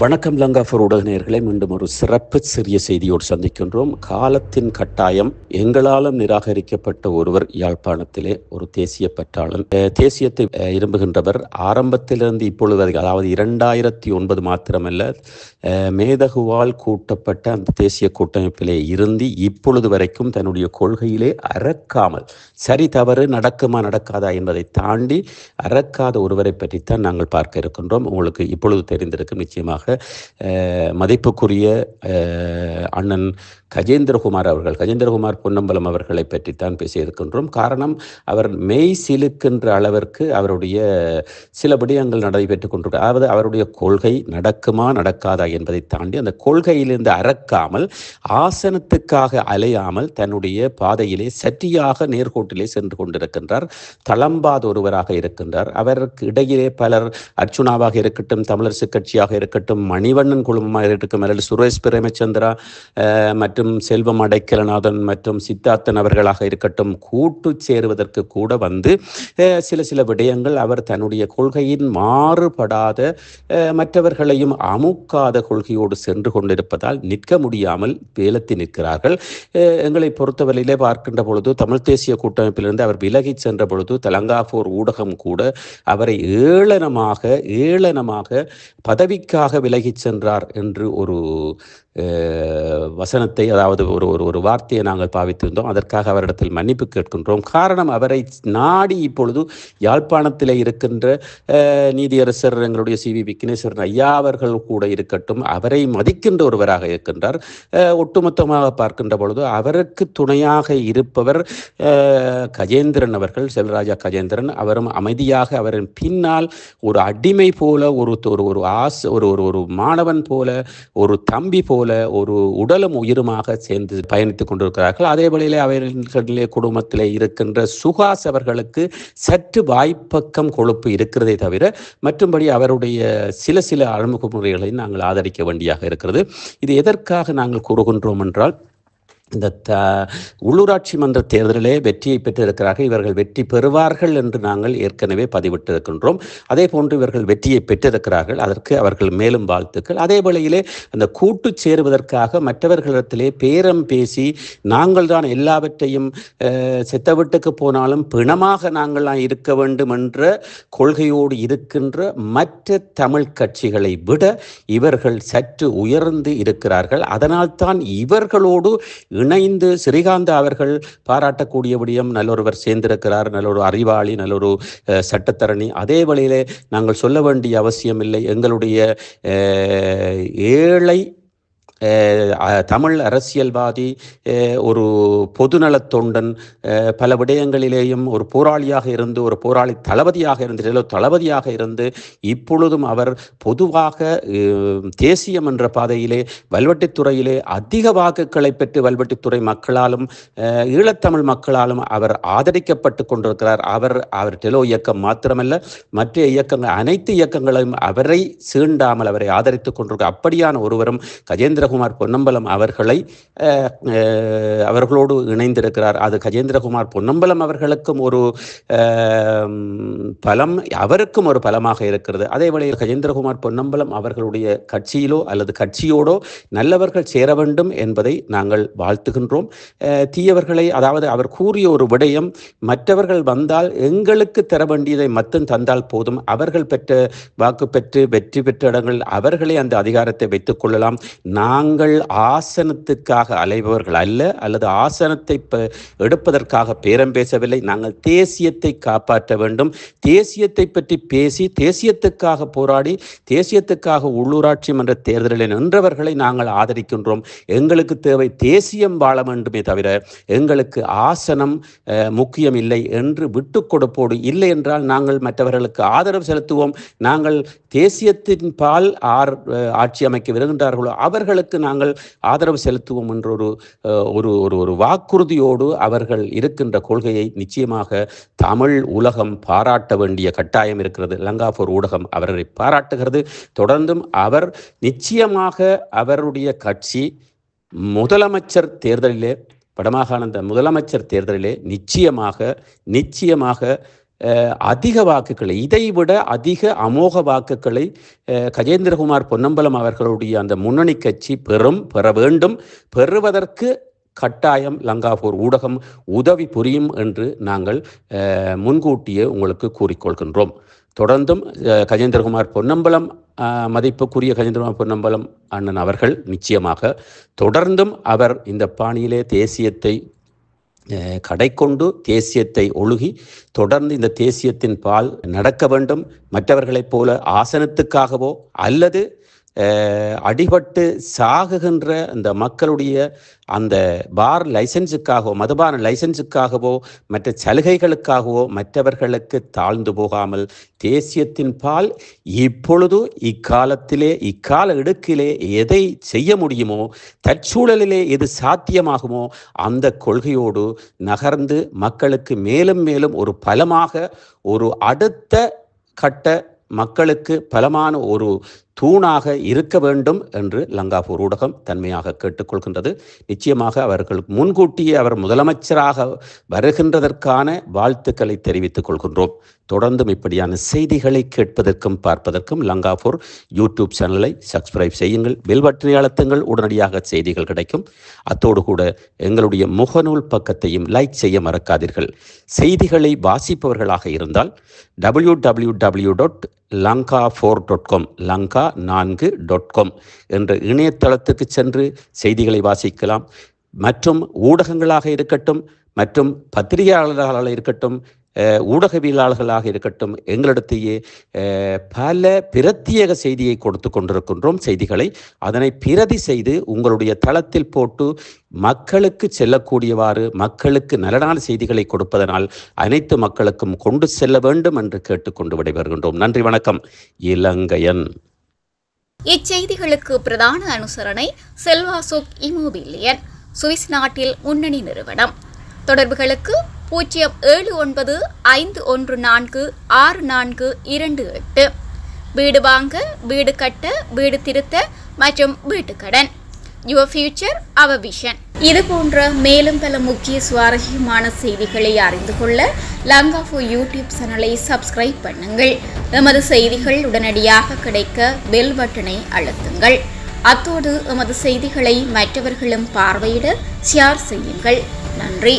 வணக்கம் லங்காஃபர் ஊடக நேயர்களை மீண்டும் ஒரு சிறப்பு சிறிய செய்தியோடு சந்திக்கின்றோம். காலத்தின் கட்டாயம் எங்களாலும் நிராகரிக்கப்பட்ட ஒருவர் யாழ்ப்பாணத்திலே ஒரு தேசிய பற்றாளன். தேசியத்தை விரும்புகின்றவர். ஆரம்பத்திலிருந்து இப்பொழுது வரை, அதாவது 2009 மாத்திரமல்ல, மேதகுவால் கூட்டப்பட்ட அந்த தேசிய கூட்டமைப்பிலே இருந்து இப்பொழுது வரைக்கும் தன்னுடைய கொள்கையிலே அறக்காமல், சரி தவறு நடக்குமா நடக்காதா என்பதை தாண்டி அறக்காத ஒருவரை பற்றித்தான் நாங்கள் பார்க்க இருக்கின்றோம். உங்களுக்கு இப்பொழுது தெரிந்திருக்கும் நிச்சயமாக மதிப்புக்குரிய அண்ணன் கஜேந்திரகுமார் பொன்னம்பலம் அவர்களை பற்றித்தான் பேசியிருக்கின்றோம். காரணம், அவர் மெய் சிலுக்கின்ற அளவிற்கு அவருடைய சில விடயங்கள் நடைபெற்றுக் கொண்டிருக்கிறார். அதாவது அவருடைய கொள்கை நடக்குமா நடக்காதா என்பதை தாண்டி அந்த கொள்கையிலிருந்து அறக்காமல், ஆசனத்துக்காக அலையாமல் தன்னுடைய பாதையிலே சற்றியாக நேர்கோட்டிலே சென்று கொண்டிருக்கின்றார். தளம்பாத ஒருவராக இருக்கின்றார். அவருக்கு இடையிலே பலர், அர்ச்சுனாவாக இருக்கட்டும், தமிழரசு கட்சியாக இருக்கட்டும், மணிவண்ணன் குழுமமாக இருக்கட்டும், அல்லது சுரேஷ் பிரேமச்சந்திரா மற்றும் செல்வம் அடைக்கலநாதன் மற்றும் சித்தார்த்தன் அவர்களாக இருக்கட்டும், கூட்டு சேருவதற்கு கூட வந்து சில விடயங்கள் அவர் தன்னுடைய கொள்கையின் மாறுபடாத, மற்றவர்களையும் அமுக்காத கொள்கையோடு சென்று கொண்டிருப்பதால் நிற்க முடியாமல் வேலத்தி நிற்கிறார்கள். எங்களை பொறுத்தவரையிலே பார்க்கின்ற பொழுது, தமிழ் தேசிய கூட்டமைப்பிலிருந்து அவர் விலகி சென்ற பொழுது லங்காஃபோர் ஊடகம் கூட அவரை ஏளனமாக பதவிக்காக விலகி சென்றார் என்று ஒரு வசனத்தை, அதாவது ஒரு வார்த்தையை நாங்கள் பாவித்திருந்தோம். அதற்காக அவரிடத்தில் மன்னிப்பு கேட்கின்றோம். காரணம், அவரை நாடி இப்பொழுது யாழ்ப்பாணத்தில் இருக்கின்ற நீதியரசர் எங்களுடைய CV விக்னேஸ்வரன் ஐயா அவர்கள் கூட இருக்கட்டும், அவரை மதிக்கின்ற ஒருவராக இருக்கின்றார். ஒட்டுமொத்தமாக பார்க்கின்ற பொழுது அவருக்கு துணையாக இருப்பவர் கஜேந்திரன் அவர்கள், செல்வராஜா கஜேந்திரன். அவரும் அமைதியாக அவரின் பின்னால் ஒரு அடிமை போல, ஒரு மாணவன் போல, ஒரு தம்பி போல, ஒரு உடலும் உயிருமாக சேர்ந்து பயணித்துக் கொண்டிருக்கிறார்கள். அதே வேளையிலே அவர்களிலே குடும்பத்திலே இருக்கின்ற சுகாஸ் அவர்களுக்கு சற்று வாய்ப்பக்கம் கொழுப்பு இருக்கிறதே தவிர மற்றும்படி அவருடைய சில அணுகுமுறைகளை நாங்கள் ஆதரிக்க வேண்டியாக இருக்கிறது. இது எதற்காக நாங்கள் கூறுகின்றோம் என்றால், இந்த உள்ளூராட்சி மன்ற தேர்தலிலே வெற்றியை பெற்றிருக்கிறார்கள். இவர்கள் வெற்றி பெறுவார்கள் என்று நாங்கள் ஏற்கனவே பதிவிட்டிருக்கின்றோம். அதே போன்று இவர்கள் வெற்றியை பெற்றிருக்கிறார்கள். அதற்கு அவர்கள் மேலும் வாழ்த்துக்கள். அதே வேளையிலே அந்த கூட்டு சேருவதற்காக மற்றவர்களிடத்திலே பேரம் பேசி, நாங்கள் தான் எல்லாவற்றையும் செத்த வீட்டுக்கு போனாலும் பிணமாக நாங்கள்லாம் இருக்க வேண்டும் என்ற கொள்கையோடு இருக்கின்ற மற்ற தமிழ் கட்சிகளை விட இவர்கள் சற்று உயர்ந்து இருக்கிறார்கள். அதனால்தான் இவர்களோடு இணைந்து ஸ்ரீகாந்த் அவர்கள் பாராட்டக்கூடிய விடயம், நல்லொருவர் சேர்ந்திருக்கிறார், நல்லொரு அறிவாளி, நல்லொரு சட்டத்தரணி. அதே வழியிலே நாங்கள் சொல்ல வேண்டிய அவசியம் இல்லை. எங்களுடைய ஏழை தமிழ் அரசியல்வாதி, ஒரு பொதுநலத் தொண்டன், பல விடயங்களிலேயும் ஒரு போராளியாக இருந்து, ஒரு போராளி தளபதியாக இருந்து இப்பொழுதும் அவர் பொதுவாக தேசியம் என்ற பாதையிலே வல்வெட்டித்துறையிலே அதிக வாக்குகளை பெற்று வல்வெட்டித்துறை மக்களாலும் ஈழத்தமிழ் மக்களாலும் அவர் ஆதரிக்கப்பட்டு கொண்டிருக்கிறார். அவர் டெலோ இயக்கம் மாத்திரமல்ல, மற்ற இயக்கங்கள், அனைத்து இயக்கங்களையும் அவரை சீண்டாமல் அவரை ஆதரித்துக் கொண்டிருக்கிறார். அப்படியான ஒருவரும் கஜேந்திரகுமார் பொன்னம்பலம் அவர்களோடு இணைந்திருக்கிறார். அது கஜேந்திரகுமார் பொன்னம்பலம் அவர்களுக்கும் ஒரு பலம், அவருக்கும் ஒரு பலமாக இருக்கிறது. அதே வேளையில் கஜேந்திரகுமார் பொன்னம்பலம் அவர்களுடைய கட்சியிலோ அல்லது கட்சியோடோ நல்லவர்கள் சேர வேண்டும் என்பதை நாங்கள் வாழ்த்துகின்றோம். தீயவர்களை, அதாவது அவர் கூறிய ஒரு விடயம், மற்றவர்கள் வந்தால் எங்களுக்கு தர வேண்டியதை மட்டும் தந்தால் போதும், அவர்கள் பெற்ற வாக்கு பெற்று வெற்றி பெற்ற இடங்கள் அவர்களே அந்த அதிகாரத்தை வைத்துக் கொள்ளலாம், நாங்கள் ஆசனத்துக்காக அலைபவர்கள் அல்ல, அல்லது ஆசனத்தை எடுப்பதற்காக பேரம் பேசவில்லை, நாங்கள் தேசியத்தை காப்பாற்ற வேண்டும், தேசியத்தை பற்றி பேசி தேசியத்துக்காக போராடி தேசியத்துக்காக உள்ளூராட்சி மன்ற தேர்தலில் நின்றவர்களை நாங்கள் ஆதரிக்கின்றோம். எங்களுக்கு தேவை தேசியம் வாழ வேண்டுமே தவிர எங்களுக்கு ஆசனம் முக்கியம் இல்லை என்று விட்டு கொடுப்போடு, இல்லை என்றால் நாங்கள் மற்றவர்களுக்கு ஆதரவு செலுத்துவோம், நாங்கள் தேசியத்தின் பால் ஆட்சி அமைக்க விரும்புகின்றார்களோ அவர்களுக்கு நாங்கள் ஆதரவு செலுத்துவோம் என்ற ஒரு வாக்குறுதியோடு அவர்கள் இருக்கின்ற கொள்கையை நிச்சயமாக தமிழ் உலகம் பாராட்ட வேண்டிய கட்டாயம் இருக்கிறது. லங்காஃபோர் ஊடகம் அவரை பாராட்டுகிறது. தொடர்ந்தும் அவர் நிச்சயமாக அவருடைய கட்சி முதலமைச்சர் தேர்தலிலே, வடமாகாண முதலமைச்சர் தேர்தலிலே நிச்சயமாக அதிக வாக்குகளை, இதைவிட அதிக அமோக வாக்குகளை கஜேந்திரகுமார் பொன்னம்பலம் அவர்களுடைய அந்த முன்னணி கட்சி பெற வேண்டும். பெறுவதற்கு கட்டாயம் லங்காபூர் ஊடகம் உதவி புரியும் என்று நாங்கள் முன்கூட்டியே உங்களுக்கு கூறிக்கொள்கின்றோம். தொடர்ந்தும் கஜேந்திரகுமார் பொன்னம்பலம், மதிப்புக்குரிய கஜேந்திரகுமார் பொன்னம்பலம் அண்ணன் அவர்கள் நிச்சயமாக தொடர்ந்தும் அவர் இந்த பாணியிலே தேசியத்தை கடைக்கொண்டு தேசியத்தை ஒழுகி தொடர்ந்து இந்த தேசியத்தின் பால் நடக்க வேண்டும். மற்றவர்களைப் போல ஆசனத்துக்காகவோ அல்லது அடிபட்டு சாகுகின்ற அந்த மக்களுடைய அந்த பார் லைசன்ஸுக்காகவோ மதுபான லைசன்ஸுக்காகவோ மற்ற சலுகைகளுக்காகவோ மற்றவர்களுக்கு தாழ்ந்து போகாமல் தேசியத்தின் பால் இப்பொழுது இக்கால இடுக்கிலே எதை செய்ய முடியுமோ, தற்சூழலிலே எது சாத்தியமாகுமோ அந்த கொள்கையோடு நகர்ந்து மக்களுக்கு மேலும் மேலும் ஒரு பலமாக, ஒரு அடுத்த கட்ட மக்களுக்கு பலமான ஒரு தூணாக இருக்க வேண்டும் என்று லங்காபூர் ஊடகம் தன்மையாக கேட்டுக்கொள்கின்றது. நிச்சயமாக அவர்கள் முன்கூட்டியே அவர் முதலமைச்சராக வருகின்றதற்கான வாழ்த்துக்களை தெரிவித்துக் கொள்கின்றோம். தொடர்ந்தும் இப்படியான செய்திகளை கேட்பதற்கும் பார்ப்பதற்கும் லங்காபூர் யூடியூப் சேனலை சப்ஸ்கிரைப் செய்யுங்கள், பெல் பட்டனை அழுத்துங்கள், உடனடியாக செய்திகள் கிடைக்கும். அத்தோடு கூட எங்களுடைய முகநூல் பக்கத்தையும் லைக் செய்ய மறக்காதீர்கள். செய்திகளை வாசிப்பவர்களாக இருந்தால் www.lanka4.com lanka4.com என்ற இணையதளத்துக்கு சென்று செய்திகளை வாசிக்கலாம். மற்றும் ஊடகங்களாக இருக்கட்டும், மற்றும் பத்திரிகையாளர்களாக இருக்கட்டும், ஊடகவியலாளர்களாக இருக்கட்டும், எங்களிடத்தையே பல பிரத்யேக செய்தியை கொடுத்து கொண்டிருக்கின்றோம். செய்திகளை அதனை பிரதி செய்து உங்களுடைய தளத்தில் போட்டு மக்களுக்கு செல்லக்கூடியவாறு மக்களுக்கு நலனான செய்திகளை கொடுப்பதனால் அனைத்து மக்களுக்கும் கொண்டு செல்ல வேண்டும் என்று கேட்டுக்கொண்டு விடைபெறுகின்றோம். நன்றி, வணக்கம். இலங்கையன். இச்செய்திகளுக்கு பிரதான அனுசரணை செல்வாசோக் இமோபிலியன், சுவிஸ் நாட்டில் முன்னணி நிறுவனம். தொடர்புகளுக்கு 07951464228. வீடு வாங்க, வீடு கட்ட, வீடு திருத்த மற்றும் வீட்டுக்கடன். Your future our vision. இது போன்ற மேலும் பல முக்கிய சுவாரஸ்யமான செய்திகளை அறிந்து கொள்ள லங்காபூர் யூடியூப் சேனலை சப்ஸ்கிரைப் பண்ணுங்கள். எமது செய்திகள் உடனடியாக கிடைக்க பெல் பட்டனை அழுத்துங்கள். அத்தோடு எமது செய்திகளை மற்றவர்களும் பார்வையிட ஷேர் செய்யுங்கள். நன்றி.